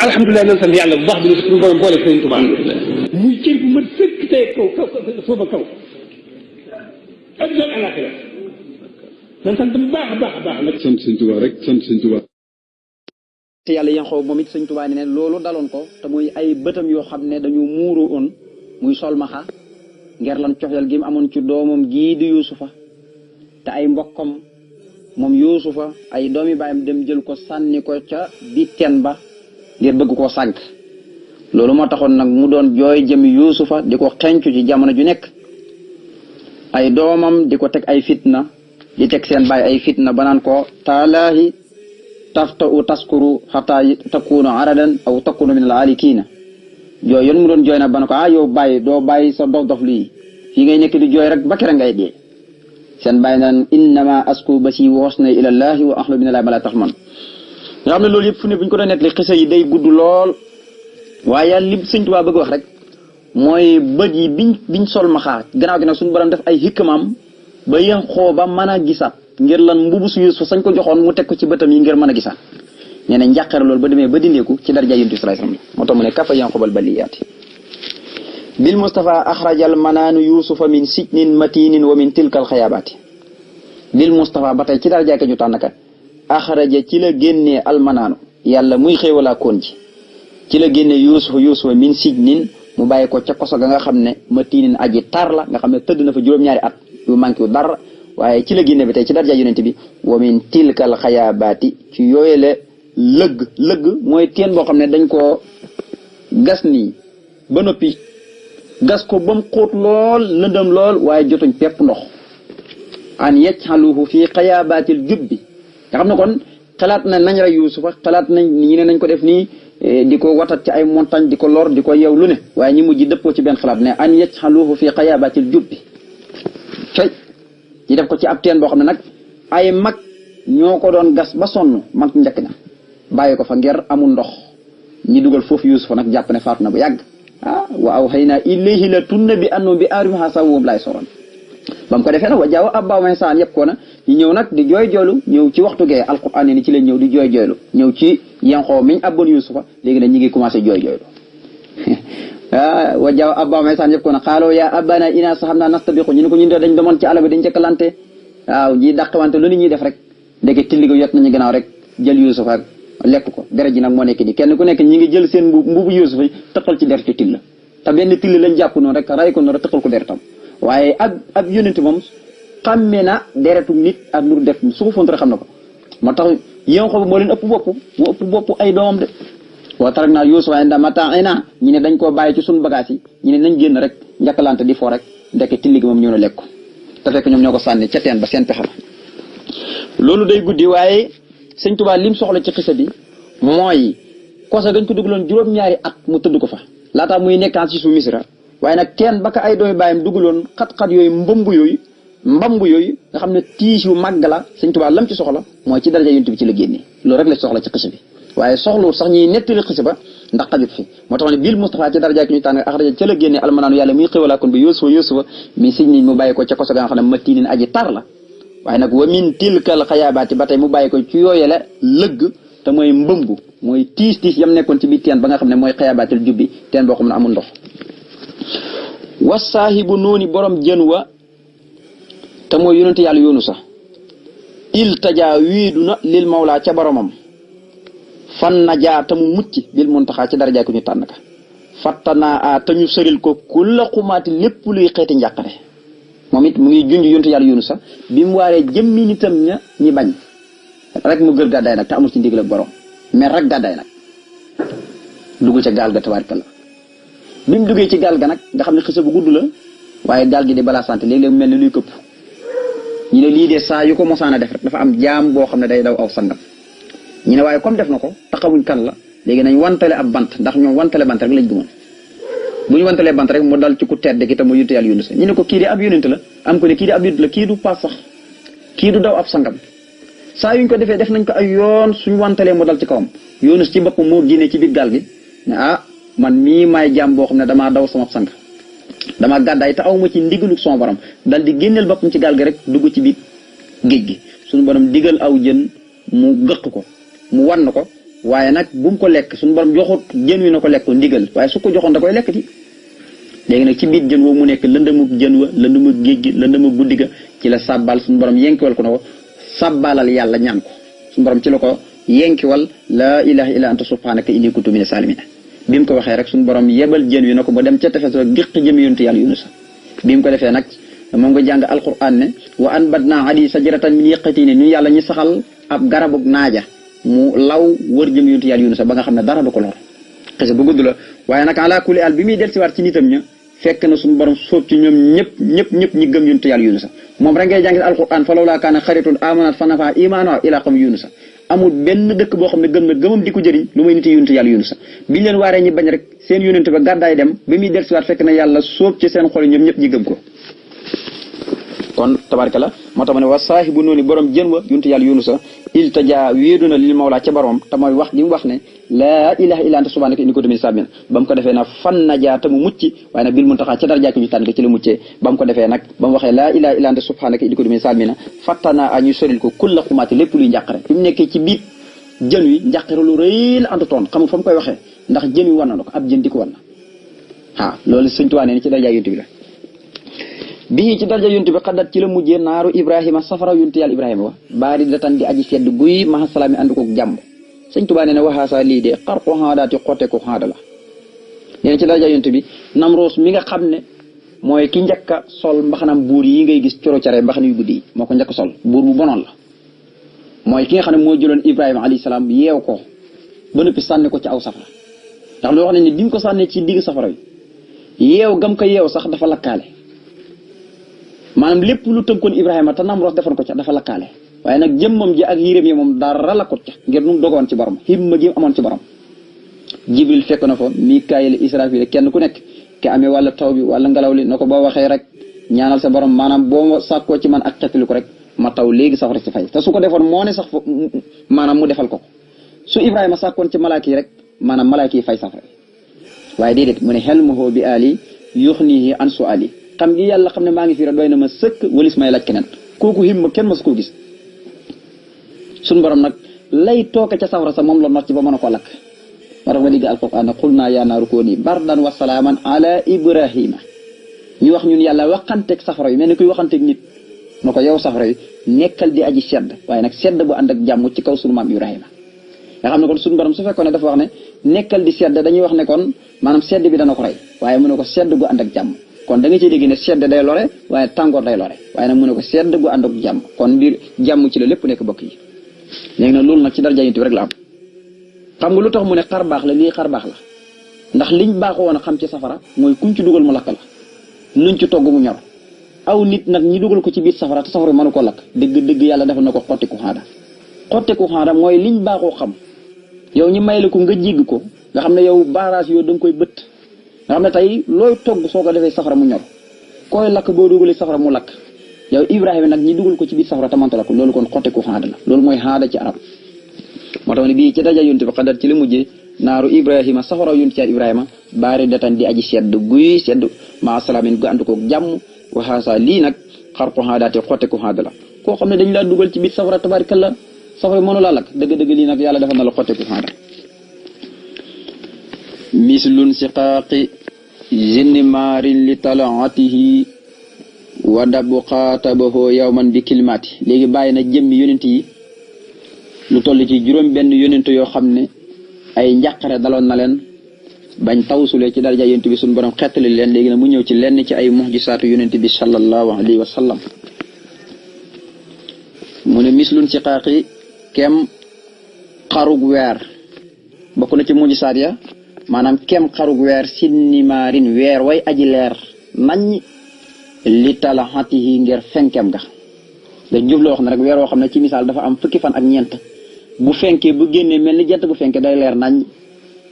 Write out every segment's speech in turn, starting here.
alhamdulilah nan sant yàlla bu baax bi ñu suñu borom boole Sëriñ Tuubaa muy cër bu ma sëkk tey kaw suufa kaw ak doon alaxira nan sant bu baax a baax a baax nag sant Sëriñ Tuubaa rek sant Sëriñ Tuubaa. te yàlla Yanqooba moom it Sëriñ Tuubaa ne loolu daloon ko te muy ay bëtam yoo xam ne dañu muuru woon muy solmaxa ngir lan cofeel gi mu amoon ci doomam gii di Yuusufa te ay mbokkam moom Yuusufa ay doomi baayam dem jël ko sànni ko ca biir teen ba ngir bëgg koo sànq loolu moo taxoon nag mu doon jooy jëmi Yuusufa di ko xencu ci jamono ju nekk ay doomam di ko teg ay fitna di teg seen baay ay fitna ba naan ko taalaahi tafta u taskuru xataa takunu aradan aw takunu min al alikiina jooy yoon mu doon jooy nag ba ne ko yow bàyyi doo bàyyi sa dof dof lii fii ngay nekk di jooy rek ba kere ngay dee seen bàyyi naan innama asku basi woos na ilallahi wa ahlu minallahi ma la tax man nga xam ne loolu yëpp fu ne bu ñu ko doon nettali xisa yi day gudd lool waaye yàlla li Sëñ Tuubaa bëgg wax rek mooy bët yi biñ sol ma xaar gannaaw gi nag suñu borom def ay hikmaam ba Yanqooba mën a gisaat ngir lan mbubu su Yuusuf sañ ko joxoon mu teg ko ci bëtam yi ngir mën a gisaat nee na njàqare loolu ba demee ba dindeeku ci darja Yonent bi sallallahu alayhi wasallam moo tax mu ne kafa Yanqoobal baliyaati bil Mustafa axrajal manaanu Yuusufa min sijnin matinin wa min tilkal xayaabaati bil Mustafa ba tey ci darja ka ñu tànn ka axraja ci la génnee almanaanu yàlla muy xéewalaa koon ci la génnee Yuusufa min sijnin mu bàyyi ko ca koso ga nga xam ne matinin aji tar la nga xam ne tëdd na fa juróom-ñaari at yu manqué wu dara waaye ci la génne bi tey ci darja Yonent bi wa min tilkal xayaabaati ci yooyele lëgg mooy teen boo xam ne dañ koo gas nii ba noppi gas ko ba mu xóot lool lëndëm lool waaye jotuñ pepp ndox an yajxaluhu fii xayaabaatil jubbi nga xam ne kon xalaat na nañ rey Yuusufa xalaat nañ ñi ne nañ ko def nii di ko watat ci ay montagne di ko lor di ko yeew lu ne waaye ñi mujj dëppoo ci benn xalaat ne an yajxaluhu fii xayaabaatil jubbi coy ñi def ko ci ab teen boo xam ne nag ay mag ñoo ko doon gas ba sonn mag njëkk na bàyyi ko fa ngir amul ndox ñi dugal foofu Yuusufa nag jàpp ne faatu na bu yàgg wa awhaynaa ilayhi la tunna bi annu bi aariha sawum laay soroon ba mu ko defee nag wa jaawa abbaaw may saan yëpp ko na ñu ñëw nag di jooy joylu ñëw ci waxtu gee alquran ni ci lañ ñëw di jooy joylu ñëw ci Yanqooba miñ abboon Yuusufa léegi nag ñi ngi commencé jooy joylu wa jaawa abbaaw may saan yëpp ko na xaaloo yaa abbana ina saxam naa nastabiqu ñu ne ko ñu dañ demoon ci àll bi dañ njëkkalante waaw ñi dàqwante lu ni ñuy def rek ndeke tilli ga yot nañu gannaaw rek jël Yuusufa lekk ko deret ji nag moo nekk nii kenn ku nekk ñi ngi jël seen mbubu Yuusufa tëqal ci deretu till te benn till lañ jàpp noonu rek ray ko noonu rek tëqal ko deretam waaye ab yonent moom xàmme na deretu nit ak lu def su ko fontu rek xam na ko moo tax Yanqooba moo leen ëpp bopp moo ëpp bopp ay doomam de wa tarak naa Yuusufa inda mata'ina ñi ne dañ koo bàyyi ci suñu bagage yi ñi ne nañ génn rek njëkkalante di fo rek ndeke till gi moom ñëw na lekk ko te fekk ñoom ñoo ko sànni ca teen ba seen pexe loolu day guddi waaye Sëñ Tuubaa lim soxla ci xisa bi mooy kosa dañ ko dugaloon juróom-ñaari at mu tëdd ko fa laataa muy nekkaan ci suuf Misra waaye nag teen ba ka ay doomi bàyyam dugaloon xat-xat yooyu mbamb yooyu nga xam ne tiis yu màgg la Sëñ Tuubaa lam ci soxla mooy ci daraja Yonent bi ci la génne loolu rek la soxla ci xisa bi waaye soxlu sax ñuy nettali xisa ba ndax xajut fi moo tax ne bil Mustafa ci daraja ki ñu tànn axraja ca la génne almanaanu yàlla muy xéwalaa kon bi Yuusufa mi siñ ni mu bàyyi ko ca kosa ga nga xam ne matinin aji tar la waaye nag wa min tilkal xayaabaati ba tey mu bàyyi ko ci yooyale lëgg te mooy mbëmbu mooy tiis yam nekkoon ci biir teen ba nga xam ne mooy xayaabaatil jubbi teen boo xam ne amul ndox wa saahibu nooni borom jën wa te mooy yonente yàlla yoonu sax il tajaa wiidu na lil mawlaa ca boromam fan na jaa te mu mucc bil muntaxaa ci daraja ko ñu tànn ka fattanaa a te ñu sëril ko kulla xumaati lépp luy xeeti njàqare moom it mu ngi junj yontu yàlla yoonu sax bi mu waaree jëmmi nitam ñi bañ rek mu gër gàddaay nag te amul ci ndigal ak borom mais rek gàddaay nag dugg ca gaal ga tabaarkalla bi mu duggee ci gaal ga nag nga xam ne xisa bu gudd la waaye gaal gi di balaa sant léeg-léeg mu mel ni luy këpp ñu ne lii de saa yu ko mosaan a def rek dafa am jaam boo xam ne day daw aw sangam ñu ne waaye comme def na ko te xamuñ kan la léegi nañ wantale ab bant ndax ñoom wantale bant rek lañ gëmoon bu ñu wantalee bant rek mu dal ci ku tedd ki te mu yonent yàlla yónni sax ñu ne ko kii de ab yónent la am ko ne kii de ab yónent la kii du paas sax kii du daw ab sangam saa yuñ ko defee def nañ ko ay yoon suñ wantalee mu dal ci kawam Yunus ci boppam moo génnee ci biir gaal gi ne man mii maay jaam boo xam ne damaa daw sama sang damaa gàddaay te awma ci ndigalu son borom dal di génneel boppam ci gaal gi rek dugg ci biir géej gi suñu borom digal aw jën mu gëq ko mu wann ko waaye nag bu mu ko lekk suñu borom joxut jën wi na ko lekk ndigal waaye su ko joxoon da koy lekk ci léegi nag ci biir jën woo mu nekk lëndëmu jën wa lëndëmu géej gi lëndëmu guddi ga ci la sàbbal suñu borom yenkiwal ko na ko sàbbalal yàlla ñaan ko suñu borom ci la ko yenkiwal laa ilaha illa anta subhanaka inni kuntu mina salimina bi mu ko waxee rek suñu borom yebal jën wi na ko ba dem ca tefes ba géq jëm yontu yàlla Yunus bi mu ko defee nag moom nga jàng alquran ne wa anbatna alayhi sajratan min yaqatin ñu yàlla ñu saxal ab garabug naaja mu law wër jëm yontu yàlla Yunus ba nga xam ne dara du ko lor xese bu gudd la waaye nag ala kulli al bi muy dellusiwaat ci nitam ña fekk na suñu borom sóob ci ñoom ñëpp ñi gëm yontu yàlla Yunus moom rek ngay jàng alquran fa lawlaa kaana qaryatun aamanat fa nafa'a iimaanuhaa illaa qawma Yunus amul benn dëkk boo xam ne gëm na gëmam di ko jëriñ lu may nit yontu yàlla Yunus biñ leen waaree ñi bañ rek seen yonent ba gàddaay dem ba muy dellusiwaat fekk na yàlla sóob ci seen xol ñoom ñëpp ñi gëm ko kon tabaraka la moo tax ma ne wa saahibu noonu borom jën wa yontu yàlla Yunus iltaja wéedu na lil mawla ca borom te mooy wax gi mu wax ne laa ilaha illa anta subhanaka inni kuntu mina saalimin ba mu ko defee nag fan najaata mu mucc waaye nag bil muntaxa ca daraja ko ñu tànn ko ci la muccee ba mu ko defee nag ba mu waxee laa ilaha illa anta subhanaka inni kuntu mina saalimin fattana a ñu soril ko kulla xumaati lépp luy njàqare fi mu nekkee ci biir jën wi njàqare lu rëy la anta toon xamul fa mu koy waxee ndax jën wi wan na ko ab jën di ko wan na waaw loolu sëñ Tuubaa nee ci daraja yonent bi la bii ci darja yonent bi xaddat ci la mujjee naaru Ibrahima safara yonent yàlla Ibrahima wa baari datan di aji sedd guy mahasalaami ànd ko jàmm sëñ Tuubaa nee na waxaasa lii de xar ko xaadaati xotte ko xaada la nee na ci darja yonent bi Namroos mi nga xam ne mooy ki njëkk a sol mbaxanam buur yi ngay gis coro care mbaxana yu guddi yi moo ko njëkk a sol buur bu bonoon la mooy ki nga xam ne moo jëloon Ibrahima alayhi salaam yeew ko ba noppi sànni ko ci aw safara ndax loo xam ne ni bi mu ko sànnee ci digg safara yi yeew gam ko yeew sax dafa lakkaale maanaam lépp lu tënkoon Ibrahima te Namroos defoon ko ca dafa lakkaale waaye nag jëmmam ji ak yéreem yi moom dara lakkut ca ngir nu mu dogoon ci borom himma gi amoon ci borom Jibril fekk na fa Mikaayil Israafil kenn ku nekk ke amee wàlla taw bi wala ngelaw li na ko boo waxee rek ñaanal sa borom maanaam boo sàkkoo ci man ak xetli ko rek ma taw léegi safara si fay te su ko defoon moo ne sax maanaam mu defal ko su Ibrahima sàkkoon ci malaaka yi rek maanaam malaaka yi fay safara waaye déedéet mu ne xel ma bi ali yuxnihi an su ali xam gi yàlla xam ne maa ngi fi rek doy na ma sëkk walis may laaj keneen kooku himma kenn ma su koo gis suñu borom nag lay tooke ca safara sa moom la not ci ba mën a ko lakk war ma dégg alquran ne xul naa yaa naaru kooni bardan wa salaaman ala Ibrahima ñu wax ñun yàlla waxanteeg safara yi mel ni kuy waxanteeg nit na ko yow safara yi nekkal di aji sedd waaye nag sedd bu ànd ak jàmm ci kaw sunu maam Ibrahima nga xam ne kon suñu borom su fekkoon ne dafa wax ne nekkal di sedd dañuy wax ne kon maanaam sedd bi dana ko rey waaye mu ne ko sedd gu ànd ak jàmm kon da nga ciy dégg ne sedd day lore waaye tàngoor day lore waaye nag mu ne ko sedd gu ànd ak jàmm kon mbir jàmm ci la lépp nekk bokk yi léegi nag loolu nag ci daraja yonent bi rek la am xam nga lu tax mu ne xar baax la lii xar baax la ndax liñ baaxoo woon a xam ci safara mooy kuñ ci dugal mu lakk la luñ ci togg mu ñor aw nit nag ñi dugal ko ci biir safara te safara mënu ko lakk dëgg yàlla defal na ko xottiku xaada mooy liñ baaxoo xam yow ñi may la ko nga jégg ko nga xam ne yow barrage yoo da nga koy bëtt nga xam ne tey looy togg soo ko defee safara mu ñor koy lakk boo dugalee safara mu lakk yow Ibrahima nag ñi dugal ko ci biir safara te mënta lakk loolu kon xottiku xaada la loolu mooy xaada ci arab moo tax ne bii ci daja yonent bi xadat ci la mujjee naaru Ibrahima safara yonent ci Ibrahima baari datan di aji sedd guy sedd maa salaamin gu ànd ko jàmm waxaasa lii nag xar ko xaadaate xotte ko xaada la koo xam ne dañ laa dugal ci biir safara tabaarkalla safara mënu laa lakk dëgg-dëgg lii nag yàlla defal na la xotte ko xaada mislun siqaaqi jinnimaarin li talaatihi wa dabu xaatabahu yawman bi kilimaati léegi bàyyi na jëmmi yonent yi lu toll ci juróom benn yonent yoo xam ne ay njàqare daloon na leen bañ tawsulee ci daraja yonent bi suñu borom xettali leen léegi nag mu ñëw ci lenn ci ay muxjisaatu yonent bi sallallahu alayhi wa sallam mu ne mislun si xaaqi kem xarug weer bokk na ci muxjisaat ya maanaam kem xarug weer sinnimaarin weer way aji leer nañ li talaxatihi ngir fenkem ga dañ jubloo wax ne rek weer woo xam ne ci misaal dafa am fukki fan ak ñeent bu fenkee bu génnee mel ni jant bu fenkee day leer nañ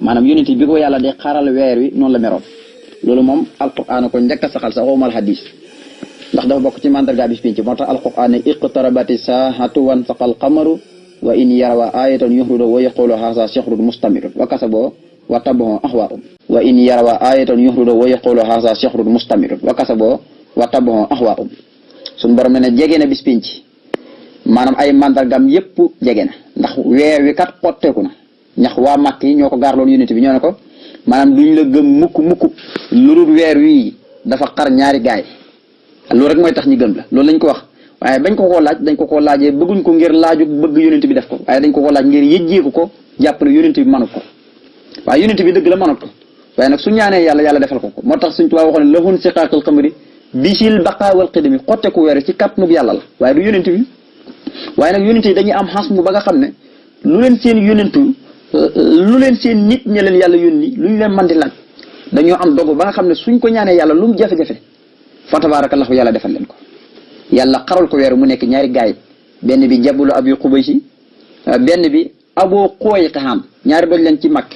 maanaam yonent bi ko yàlla de xaral weer wi noonu la meroon loolu moom alquran ko njëkk a saxal sax waxuma hadis ndax dafa bokk ci mandarga bis pinc moo tax alquran ne iqtarabati saahatu wan saqal qamaru wa in yarawa ayatan yuhrudu wa yaqulu haza sihrun mustamirun wa kasabo wa tabahu ahwaum wa in yarawa ayatan yuhrudu wa yaqulu haza sihrun mustamirun wa kasabo wa tabahu ahwaum suñu borom ne jege na bis pinc maanaam ay mandargam yépp jege na ndax weer wi kat xotteeku na ñax waa màkk yi ñoo ko gaarloon yonent bi ñoo ne ko maanaam duñ la gëm mukk lu dul weer wii dafa xar ñaari gaay loolu rek mooy tax ñu gëm la loolu lañ ko wax waaye bañ ko koo laaj dañ ko koo laajee bëgguñ ko ngir laaju bëgg yonent bi def ko waaye dañ ko koo laaj ngir yëjjeeku ko jàpp ne yonent bi manut ko waaye yonent bi dëgg la manut ko waaye nag su ñaanee yàlla defal ko moo tax suñ tubaab waxoon ne lahun siqaaqal xamri bisil baqa wal xidmi xotteku weer ci kàttanug yàlla la waaye du yonent bi waaye nag yonent yi dañuy am xas mu ba nga xam ne lu leen seen yonentu lu leen seen nit ña leen yàlla yónni lu ñu leen mën di laaj dañoo am dogu ba nga xam ne suñ ko ñaanee yàlla lu mu jafe-jafe fa tabaarakallahu yàlla defal leen ko yàlla xaral ko weer mu nekk ñaari gaay benn bi jabulu abi xubaysi benn bi aboo xooy xaxaam ñaari doj leen ci makk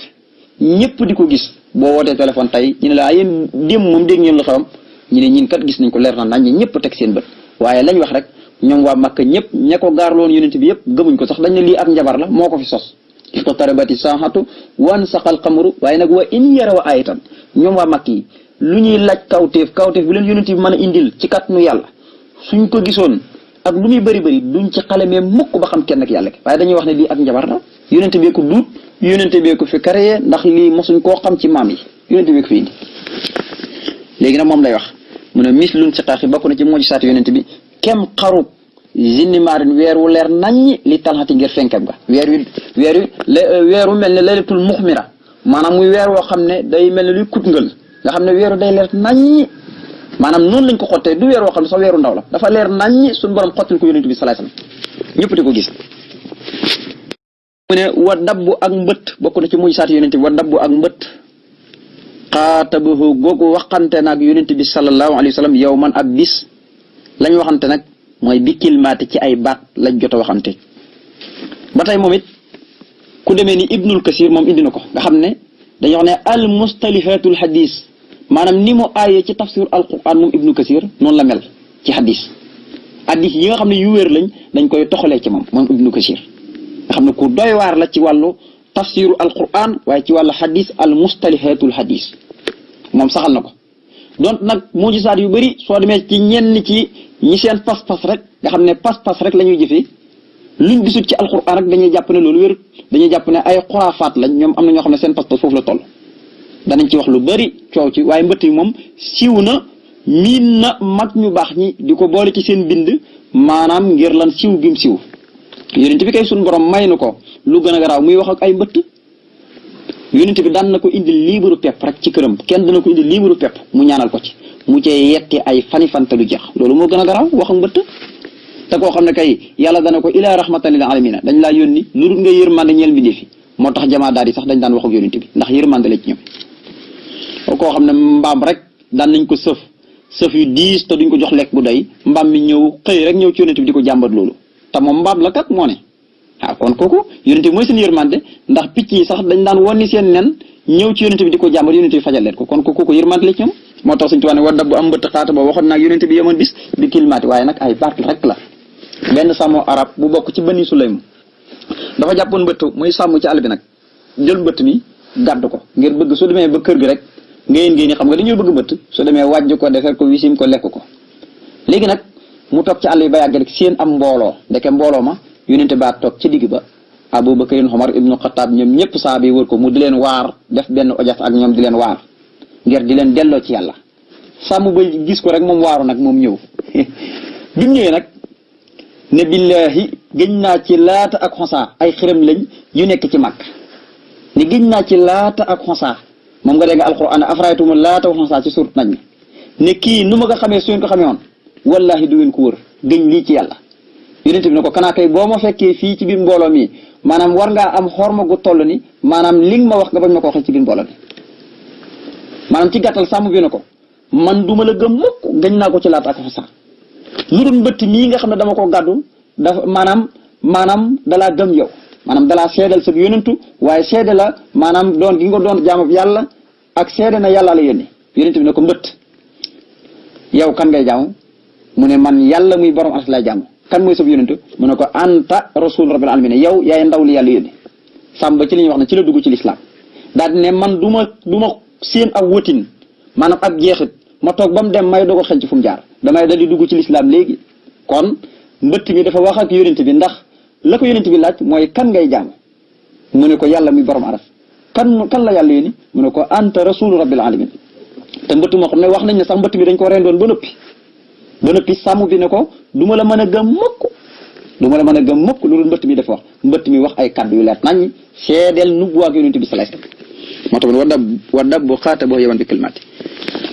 ñëpp di ko gis boo wootee téléphone tey ñu ne la yéen démb moom dégg ngeen lu xewam ñu ne ñin kat gis nañ ko leer na nañ ñi ñëpp teg seen bët waaye lañ wax rek ñoom waa makk ñëpp ña ko gaarloon yonent bi yëpp gëmuñ ko sax dañ ne lii ak njabar la moo ko fi sos iqtarabati saahatu wan saqal xamru waaye nag wa in yaraw ayatan ñoom waa makk yi lu ñuy laaj kawteef bu leen yonent bi mën a indil ci kàttanu yàlla suñ ko gisoon ak lu muy bëri duñ ci xalamee mukk ba xam kenn ak yàlla ki waaye dañuy wax ne lii ak njabar la yonent bee ko duut yonent bee ko fi créé ndax lii mosuñ koo xam ci maam yi yonent bee ko fi indi léegi nag moom lay wax mu ne mislun siqaaxi bokk na ci moo ci saati yonent bi kem xarub zinni maarin weer wu leer naññi li talxati ngir fenkem ga weer wu mel ne laylatul muxmira maanaam muy weer woo xam ne day mel ne luy kutngal nga xam ne weeru day leer naññi maanaam noonu lañ ko xottee du weer woo xam ne sax weeru ndaw la dafa leer naññi suñu borom xottil ko yonent bi salaay salaam ñëpp di ko gis mu ne wa dabbu ak mbëtt bokk na ci muy saati yonent bi wa dabbu ak mbëtt xaatabahu googu waxante nag yonent bi sallallahu alayhi wa sallam yow man ab bis lañ waxante nag mooy bi kilmaati ci ay baat lañ jot a waxante ba tey moom it ku demee ni ibnul kasir moom indi na ko nga xam ne dañuy wax ne al mustalihatul hadis maanaam ni mu aayee ci tafsir alquran moom ibnu kasir noonu la mel ci hadis yi nga xam ne yu wér lañ dañ koy toxalee ci moom ibnu kasir nga xam ne ku doy waar la ci wàllu tafsiru alquran waaye ci wàllu hadis al mustalihatul hadis moom saxal na ko donc nag mujisaat yu bëri soo demee ci ñenn ci ñi seen pas-pas rek nga xam ne pas-pas rek la ñuy jëfee luñ gisut ci alquran rek dañuy jàpp ne loolu wér dañuy jàpp ne ay xuraafaat lañ ñoom am na ñoo xam ne seen pas-pas foofu la toll danañ ci wax lu bëri coow ci waaye mbëtt yi moom siiw na miin na mag ñu baax ñi di ko boole ci seen bind maanaam ngir lan siiw gim siiw yonent bi kay suñu borom may na ko lu gën a garaaw muy wax ak ay mbëtt yonent bi daan na ko indi liibaru pepp rek ci këram kenn dana ko indi liibaru pepp mu ñaanal ko ci mu cee yetti ay fanta lu jeex loolu moo gën a garaaw wax ak mbëtt te koo xam ne kay yàlla dana ko ilaa rahmatan lil alamina dañ laa yónni lu dul nga yërmande ñeel bi defi moo tax jamaa daal di sax dañ daan wax ak yonent bi ndax yërmande la ci ñoom koo xam ne mbaam rek daan nañ ko sëf yu diis te duñ ko jox lekk bu doy mbaam mi ñëw xëy rek ñëw ci yonent bi di ko jàmbat loolu te moom mbaam la kat moo ne kon kooku yonent bi mooy seen yërmande ndax picc yi sax dañ daan wonni seen nen ñëw ci yonent bi di ko jàmbat yonent bi fajal leen ko kon kooku yërmande la ci ñoom moo tax suñu tubaab ne wa dabbu am mbëtt xaata ba waxoon naag yonent bi yemoon bis bi kilmaati waaye nag ay baat rek la benn sàmmo arab bu bokk ci bani sulaym dafa jàppoon mbëtt muy sàmm ci àll bi nag jël mbëtt mi gàdd ko ngir bëgg su demee ba kër gi rek ngeen xam nga dañoo bëgg mbëtt su demee wàjj ko defar ko wisim ko lekk ko léegi nag mu toog ci àll bi ba yàgg rek seen am mbooloo ndeke mbooloo ma yonent baa toog ci digg ba Abubakar Omar ibnu Xataab ñoom ñëpp saa bi wër ko mu di leen waar def benn ojas ak ñoom di leen waar ngir di leen delloo ci yàlla sàmm ba gis ko rek moom waaru nag moom ñëw bi mu ñëwee nag ne billaahi gëñ naa ci laata ak xosaa ay xërëm lañ yu nekk ci màkk ni gëñ naa ci laata ak xosaa moom nga dégg nga alquran afraytum laata ak xosaa ci surat nañ ne kii nu ma ko xamee su ngeen ko xamee woon wallaahi du ngeen ko wër gëñ lii ci yàlla yonent bi ne ko kanaa kay boo ma fekkee fii ci biir mbooloo mi maanaam war ngaa am xorma gu toll ni maanaam li nga ma wax nga bañ ma ko waxee ci biir mbooloo mi maanaam ci gàttal sàmm bi ne ko man duma la gëm mukk gëñ naa ko ci laata ak xosaa lu dul mbëtt mii nga xam ne dama ko gàddu dafa maanaam dalaa gëm yow maanaam dalaa seedal sa yonentu waaye seede la maanaam doon gi nga doon jaamab yàlla ak seede na yàlla la yónni yonent bi ne ko mbëtt yow kan ngay jaamu mu ne man yàlla muy borom aras lay jaamu kan mooy sab yonentu mu ne ko anta rasul rabbil alamin yow yaay ndaw li yàlla yónni sàmm ba ci li ñuy wax ne ci la dugg ci lislaam daal di ne man du ma seen ab wëtin maanaam ab jeexit ma toog ba mu dem may doog a xëñ ci fu mu jaar damay dal di dugg ci lislaam léegi kon mbëtt mi dafa wax ak yonent bi ndax la ko yonent bi laaj mooy kan ngay jaamu mu ne ko yàlla muy borom aras kan la yàlla yéeni mu ne ko anta rasulu rabbil alamin te mbëtt moo xam ne wax nañ ne sax mbëtt mi dañ ko rendoon ba noppi sàmm bi ne ko du ma la mën a gëm mukk loolu mbëtt mi dafa wax mbëtt mi wax ay kaddu yu leer nañ seedeel nubbu ak yonent bi sallallahu alayhi wasallam moo tax wa dab bu xaata boo yaman bi kalimaati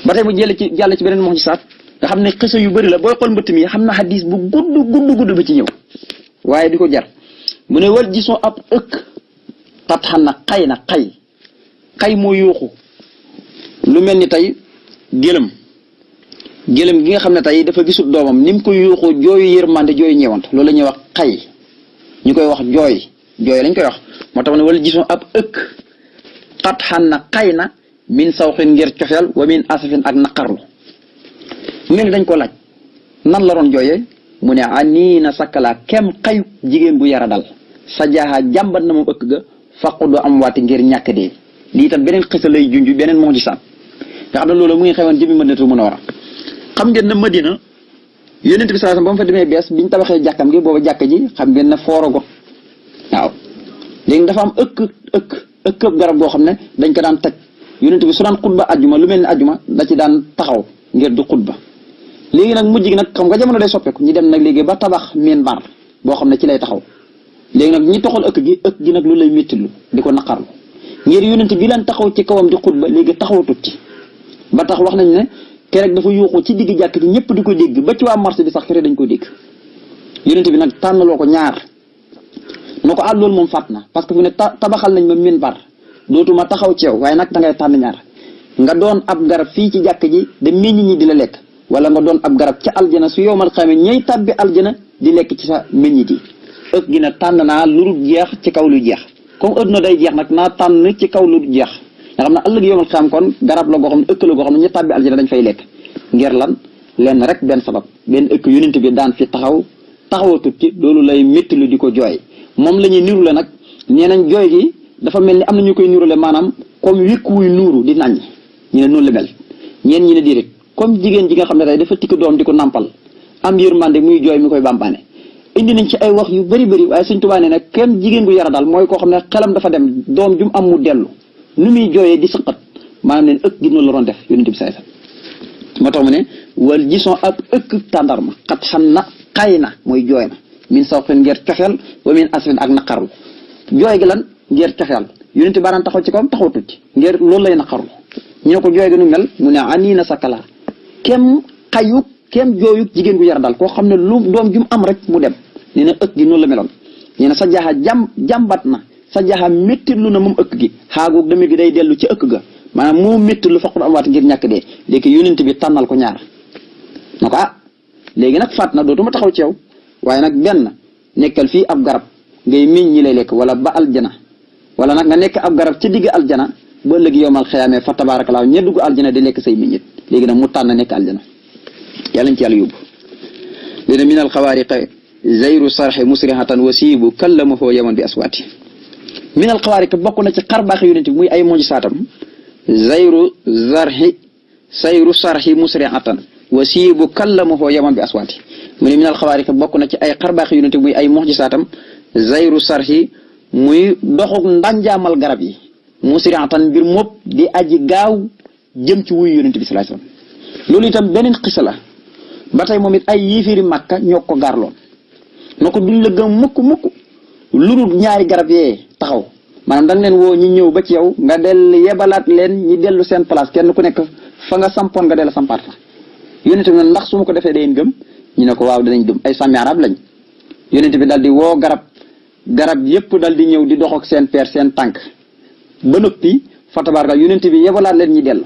ba tey mu jàll ci beneen mu'jizaat nga xam ne xisa yu bëri la booy xool mbëtt mi xam na xadis bu gudd bi ci ñëw waaye di ko jar mu ne wal gisoo ab ëkk tat xam na xay moo yuuxu lu mel ni tey gëlëm gi nga xam ne tey dafa gisul doomam ni mu ko yuuxu jooyu yërmande jooyu ñeewant loolu la ñuy wax xay ñu koy wax jooy lañ koy wax moo tax ne wala gisoo ab ëkk tat xam na xay na min sawxin ngir cofeel wa min asafin ak naqarlu mel ni dañ ko laaj nan la doon jooyee mu ne anii na sakkalaa kem xayu jigéen bu yara dal sa jaaxaa jàmbat na moom ëkk ga faqu du am waati ngir ñàkk dee lii tam beneen xisa lay junj beneen mu'jizaat nga xam ne loolu mu ngi xewoon jëmi Madinatu Munawwara xam ngeen na Madina yonent bi sallallahu alayhi wasallam ba mu fa demee bees biñ tabaxee jàkkam gi booba jàkk ji xam ngeen ne foorogo waaw léegi dafa am ëkk garab goo xam ne dañ ko daan teg yonent bi su daan xutba ajjuma lu mel ni ajjuma da ci daan taxaw ngir du xutba léegi nag mujj gi nag xam nga jamono day soppeeku ñu dem nag léegi ba tabax minbar boo xam ne ci lay taxaw léegi nag ñi toxal ëkk gi nag lu lay méttilu di ko naqarlu ngir yonent bi leen taxaw ci kawam di xutba léegi taxawatut ci ba tax wax nañ ne keroog dafa yuuxu ci digg jàkk ji ñëpp di ko dégg ba ci waa marché bi sax keroog dañ ko dégg yonent bi nag tànnaloo ko ñaar na ko loolu moom fàtt na parce que fu ne tabaxal nañ ma minbar dootuma taxaw ci yow waaye nag da ngay tànn ñaar nga doon ab garab fii ci jàkk ji da meññ ñi di la lekk wala nga doon ab garab ca aljana su yowmal xamee ñay tàbbi aljana di lekk ci sa meññit yi ëpp gi na tànn naa lu dul jeex ci kaw lu jeex comme ëpp na day jeex nag naa tànn ci kaw lu dul jeex nga xam ne ëllëg yowmal xam kon garab la goo xam ne ëkk la goo xam ne ñu tàbbi aljana dañ fay lekk ngir lan lenn rek benn sabab benn ëkk yonent bi daan fi taxawatut ci loolu lay métti lu di ko jooy moom la ñuy niru la nag nee nañ jooy gi dafa mel ni am na ñu koy nurule maanaam comme wékkuwuy nuuru di naññ ñu ne noonu la mel ñeen ñi ne déedéet comme jigéen ji nga xam ne tey dafa tikk doom di ko nampal am yërmande muy jooy mi koy bàmpaane indi nañ ci ay wax yu bëri waaye Sëñ Tuubaa nee nag kenn jigéen gu yara daal mooy koo xam ne xelam dafa dem doom ju mu am mu dellu nu muy jooyee di sëqat maanaam leen ëkk gi noonu la doon def yonent bi say moo tax mu ne wal gisoo ak ëkk tàndarma xat xam na xay na mooy jooy na min sawxin ngir coxeel wa min asfin ak naqarlu jooy gi lan ngir coxeel yonent bi daan taxaw ci kawam taxaw tuuti ngir loolu lay naqarlu ñu ne ko jooy gi nu mel mu ne ani na sakala kem xayuk kem jooyuk jigéen gu yara daal koo xam ne lu doom ju mu am rek mu dem nee na ëkk gi noonu la meloon nee na sa jaaxa jàmbat na sa jaaxa métti lu na moom ëkk gi xaagoog damit gi day dellu ci ëkk ga maanaam moo métti lu faqul am waat ngir ñàkk dee léegi yonent bi tànnal ko ñaar na ko léegi nag faat na dootuma taxaw ci yow waaye nag benn nekkal fii ab garab ngay meññ ñi lay lekk wala ba aljana wala nag nga nekk ab garab ci digg aljana ba ëllëg yowmal xiyaamee fa tabaarakallaa ña dugg aljana di lekk say meññit léegi nag mu tànn nekk aljana yàlla ñu ci yàlla yóbbu léena min al xawaariq zayru sarxe musrihatan wasiibu kallamahu yaman bi aswaati min al xawaariq bokk na ci xarbaax yonent bi muy ay mujisaatam sayru sarxi musrihatan wasiibu kallamahu yaman bi aswaati mu ne min al xawaariq bokk na ci ay xarbaax yonent bi muy ay mujisaatam zayru sarxi muy doxuk ndanjaamal garab yi musrihatan mbir mopp di aji gaaw jëm ci wuyu yonent bi sallallahu alayhi wasallam loolu itam beneen xisa la ba tey moom it ay yéefiri Makka ñoo ko gaarloon na ko duñ la gëm mukk lu dul ñaari garab yee taxaw maanaam da nga leen woo ñi ñëw ba ci yow nga del yebalaat leen ñi dellu seen place kenn ku nekk fa nga sampoon nga dellu sampaat fa yonent bi ndax su ma ko defee dangeen gëm ñu ne ko waaw danañ gëm ay sàmmi arab lañ yonent bi dal di woo garab yépp dal di ñëw di dox ak seen peer seen tànk ba noppi fa tabaaraka yonent bi yebalaat leen ñi dellu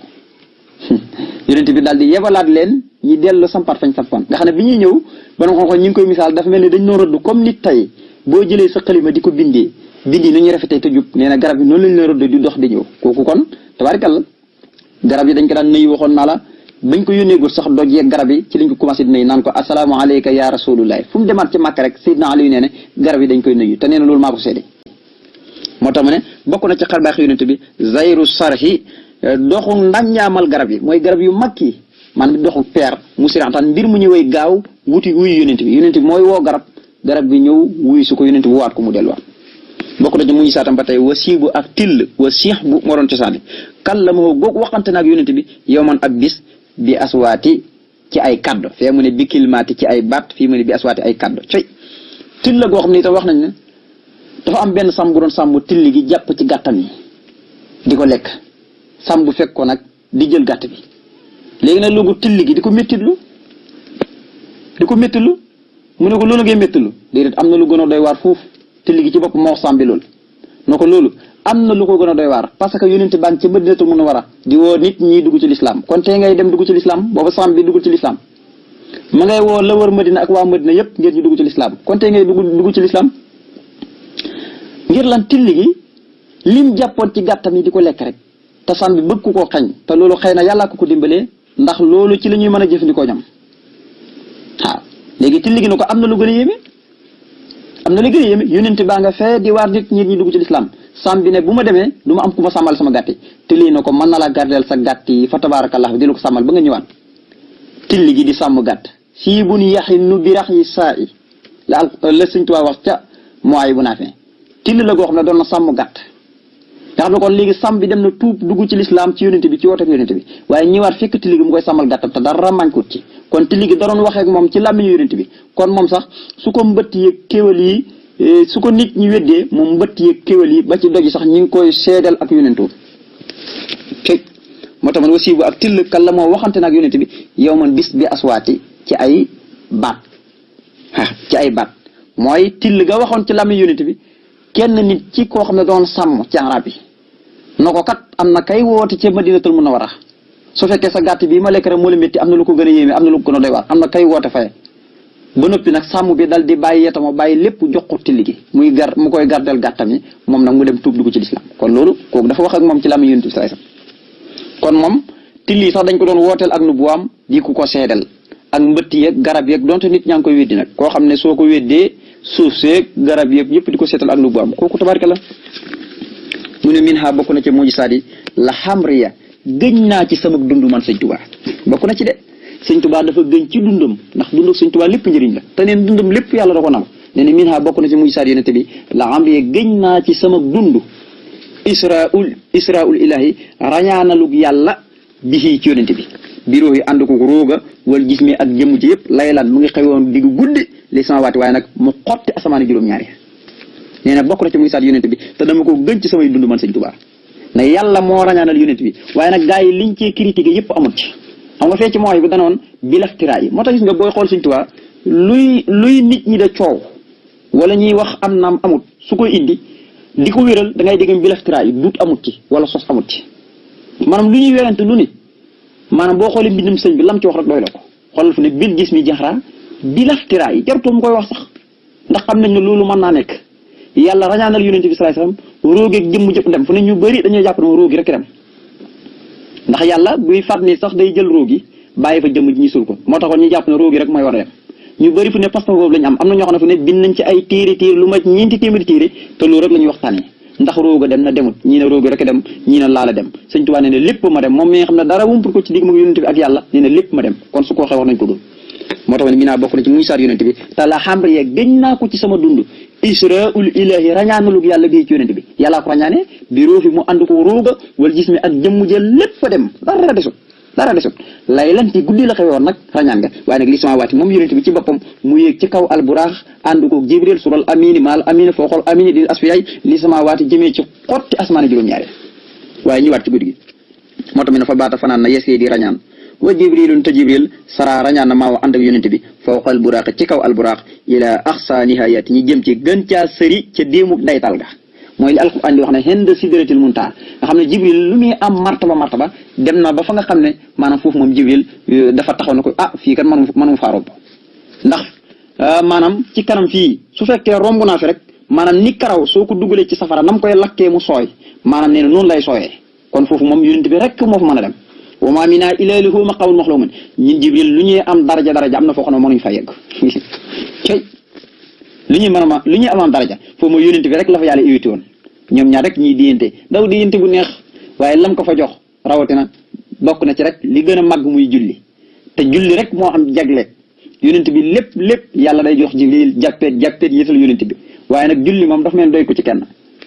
yonent bi daal di yebalaat leen ñi dellu sampat fañ sampoon nga xam ne bi ñuy ñëw ba nga xam ñi ngi koy misaal dafa mel ni dañ noo rëdd comme nit tey boo jëlee sa xalima di ko bindi nu ñuy rafetee te jub nee na garab yi noonu lañ la rëdd di dox di ñëw kooku kon tabaarkalla garab yi dañ ko daan nuyu waxoon naa la bañ ko yónneegul sax doj yeeg garab yi ci lañ ko commencé di nuyu naan ko assalaamu alayka ya rasulullah fu mu demaat ci Màkka rek Seydina Ali nee ne garab yi dañ koy nuyu te nee na loolu maa ko seede moo tax mu ne bokk na ci xarbaax yonent bi zayru sarhi doxu ndaññaamal garab yi mooy garab yu mag yi maanaam doxu peer musiratan mbir mu ñëwee gaaw wuti wuyu yonent bi mooy woo garab bi ñëw wuyu su ko yonent bi waat ko mu delluwaat bokk na ci muy saatam ba tey wasiibu ak till wa siix bu moo doon cosaani kàllamoo goog waxante naag yonent bi yow man ab bis bi aswaati ci ay kaddu fee mu ne bi kilmaati ci ay baat fii mu ne bi aswaati ay kaddu coy till la goo xam ne itam wax nañ ne dafa am benn sàmm bu doon sàmm till gi jàpp ci gàttam yi di ko lekk sàmm bu fekk ko nag di jël gàtt bi léegi nag loolu till gi di ko méttitlu mu ne ko loolu ngay méttitlu déedéet am na lu gën a doy waar foofu till gi ci bopp moo wax sàmm bi loolu na ko loolu am na lu ko gën a doy waar parce que yonent baa ngi ci Madinatul Munawwara di woo nit ñi dugg ci lislaam kon tey ngay dem dugg ci lislaam booba sàmm bi dugg ci lislaam ma ngay woo la wër Madina ak waa Madina yépp ngir ñu dugg ci lislaam kon tey ngay dugg ci lislaam ngir lan till gi lim jàppoon ci gàttam yi di ko lekk rek te sàmm bi bëgg ku koo xañ te loolu xëy na yàllaa ko dimbalee ndax loolu ci la ñuy mën a jëfandikoo ñam waaw léegi till gi ne ko am na lu gën a yéeme yonent baa nga fee di waar nit ñi dugg ci lislaam sàmm bi ne bu ma demee du ma am ku ma sàmmal sama gàtt yi till yi na ko mën na la gardeel sa gàtt yi fa tabaarakallah di la ko sàmmal ba nga ñëwaat till gi di sàmm gàtt fii bu ñu yaxi nu bi rax yi saa yi la Sëñ Tuubaa wax ca mooy bu naa fee till la goo xam ne doon na sàmm gàtt nga xam ne kon léegi sàmm bi dem na tuub dugg ci lislaam ci yonent bi ci wooteek yonent bi waaye ñëwaat fekk till gi mu koy sàmmal gàttam te dara mànkut ci kon till gi da doon waxee ak moom ci làmmiñu yonent bi kon moom sax su ko mbëtt yeeg kéwal yi su ko nit ñi weddee moom mbëtt yeeg kéwal yi ba ci doj yi sax ñi ngi koy seedal ak yonentu tey moo tax man wasiibu ak till kan la moo waxante na ak yonent bi yow man bis bi aswaati ci ay baat mooy till ga waxoon ci làmmiñu yonent bi kenn nit ci koo xam ne doon sàmm ci arab yi na ko kat am na kay woote ci Madinatul Munawwara su fekkee sa gàtt bii ma lekk rek moo la métti am na lu ko gën a yéeme am na lu ko gën a doy waar am na kay woote faye ba noppi nag sàmm bi dal di bàyyi yetama bàyyi lépp jox ko till gi mu koy gardel gàttam yi moom nag mu dem tuub dugg ci lislaam kon loolu kooku dafa wax ak moom ci làmmiñu Yonent bi sallallahu alayhi wasallam kon moom till yi sax dañ ko doon wooteel ak nubuwaam di ku ko seedal ak mbëtt yeeg garab yeeg donte nit ñaa ngi koy weddi nag koo xam ne soo ko weddee suuf seeg garab yeeg yëpp di ko seetal ak nubuwaam kooku tabaaraka la mu ne min ha bokk na ci mujisaat yi la xamriya gëñ naa ci sama dund man Sëñ Tuubaa bokk na ci de Sëñ Tuubaa dafa gëñ ci dundam ndax dundam Sëñ Tuubaa lépp njëriñ la te neen dundam lépp yàlla da ko nam ne ne min ha bokk na ci mujisaat yonent bi la xamriya gëñ naa ci sama dund israul ilahi rañaanalug yàlla bihi ci yonent bi biro yi ànd ko róoga wala gis mi ak jëmm ci yëpp laylan mu ngi xewoon digg guddi li sama waati waaye nag mu xotti asamaani juróom-ñaari nee na bokk na ci muy saat yonent bi te dama ko gën ci samay dund man Sëñ Tuubaa ne yàlla moo rañaanal yonent bi waaye nag gaa yi liñ cee critiqué yëpp amut ci xam nga fee ci mooy bi danoon bilaftira yi moo tax gis nga booy xool Sëñ Tuubaa luy nit ñi da coow wala ñuy wax am naam amut su koy indi di ko wéral da ngay dégg bilaftira yi duut amut ci wala sos amut ci maanaam lu ñuy werante lu ni maanaam boo xoolee mbindum sëñ bi lam ci wax rek doy la ko xoolal fu ne bil gis mi jaxraa bilaftira yi jarutoo mu koy wax sax ndax xam nañ ne loolu mën naa nekk yàlla rañaanal yonent bi sallallahu alayhi wasallam róogeeg jëmm jëpp dem fu ne ñu bëri dañoo jàpp ne róogi rek dem ndax yàlla buy faat ni sax day jël róogi bàyyi fa jëmm ji ñu sul ko moo taxoon ñu jàpp ne róogi rek mooy war a dem ñu bëri fu ne pas boobu lañu am na ñoo xam ne fu ne bind nañ ci ay téere lu ma ñeenti téeméeri téere te loolu rek la ñuy waxtaanee ndax róoga dem na demut ñii ne róogi rek dem ñii ne laala dem Sëñ Tuubaa nee ne lépp ma dem moom mi nga xam ne dara wumpul ko ci digg mag yonent bi ak yàlla nee ne lépp ma dem kon su ko waxee wax nañ ko gëm moo tax ne mi naa bokk na ci muy saar yonent bi te la xamr yeeg gëñ naa ko ci sama dund israul ilahi rañaanalug yàlla bii ci yonent bi yàllaa ko rañaane bi róofi mu ànd ko róoga wala gis mi ak jëmm jël lépp fa dem dara desut lay lan ci guddi la xewoon nag rañaan nga waaye nag li sama waati moom yonent bi ci boppam mu yéeg ci kaw alburaax ànd ko jibril sural amini maal amini foo xool amini di asfiyaay li sama waati jëmee ci xotti asmaani juróom-ñaari waaye ñëwaat ci guddi gi moo tax mi ne fa baata fanaan na yeskee di rañaan wa jibrilun te jibril sara rañaan na maaw ànd ak yonent bi fawqa alburaax ci kaw alburaax ila aqsa nihaayati ñi jëm ci gën caa sëri ca déemuk ndaytal ga mooy li alquran di wax ne hinda sidratil muntaha nga xam ne jibril lu muy am martaba dem na ba fa nga xam ne maanaam foofu moom jibril dafa taxaw na ko fii kat mënu faa romb ndax maanaam ci kanam fii su fekkee romb naa fi rek maanaam ni karaw soo ko dugalee ci safara nam koy lakkee mu sooy maanaam nee na noonu lay sooyee kon foofu moom yonent bi rek moo fa mën a dem wa ma minna illaa lahu maqaamun mahmuud ñun jibril lu ñuy am daraja am na foo xam ne mënuñ fa yegg cey lu ñuy am daraja foofu mooy yonent bi rek la fa yàlla invité woon ñoom ñaar rek ñiy diyante daw diyante bu neex waaye lam ko fa jox rawatina bokk na ci rek li gën a màgg muy julli te julli rek moo am jagle yonent bi lépp yàlla day jox jibril jàppeet yëtal yonent bi waaye nag julli moom dafa mel doy ko ci kenn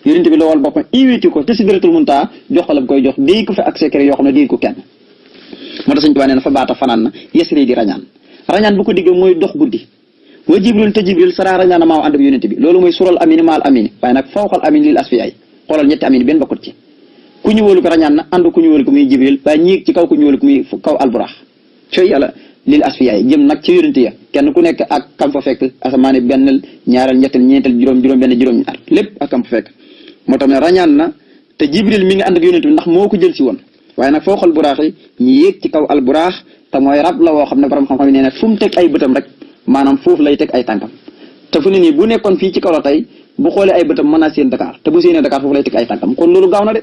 yonent bi la wal boppam invité ko te sidratul muntaha jox ko la koy jox déy ko fi ak secret yoo xam ne déy ko kenn moo tax Sëñ Tuubaa nee na fa baata fanaan na yesri di rañaan bu ko diggee mooy dox guddi wa jibril te jibril sara rañaan maa ànd ak yonent bi loolu mooy sural amini maal amini waaye nag fawqal amini lil asfiyaay xoolal ñetti amini benn bokkut ci ku ñu wóolu ko rañaan na ànd ku ñu wóolu ko muy jibril waaye ñiig ci kaw ku ñu wóolu ko muy kaw alburax cooy yàlla lil asfiyaay jëm nag ci yonent ya kenn ku nekk ak kam fa fekk asamaane bennel ñaareel ñetteel ñeenteel juróom benn juróom ñaar lépp ak kam fa fekk moo tax ne rañaan na te jibril mi ngi ànd ak yonent bi ndax moo ko jël si woon waaye nag fawqal buraax yi ñi yéeg ci kaw alburax te mooy rab la woo xam ne borom xam-xam yi nee na fu mu teg ay bëtam rek maanaam foofu lay teg ay tànkam te fu ne nii bu nekkoon fii ci kaw la tey bu xoolee ay bëtam mën naa seen Dakar te bu séenee Dakar foofu lay teg ay tànkam kon loolu gaaw na de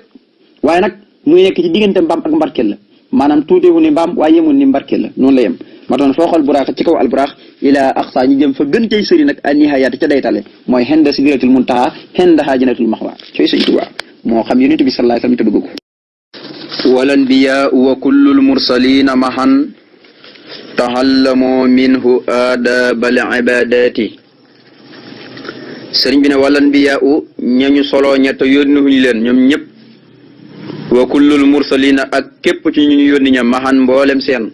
waaye nag muy nekk ci diggante mbaam ak mbarkel la maanaam tuutewu ni mbaam waaye yemul ni mbarkel la noonu la yem ma doon foo xool buraax ci kaw alburaax ila aqsa ñu jëm fa gën cay sëri nag an nihayaati ca daytale mooy xenda sidratul muntaha xenda xaajinatul maxwa cooy Sëñ Tuubaa moo xam yonent bi sallallahu alayhi wasallam te dugg ko wal anbiya wa kullul mursalina mahan tahallamu minhu adabal ibadati sëriñ bi ne wal anbiya ñañu solo ñett yónniwuñu leen ñoom ñëpp wa kullul mursalina ak képp ci ñu yónni ña mahan mboolem seen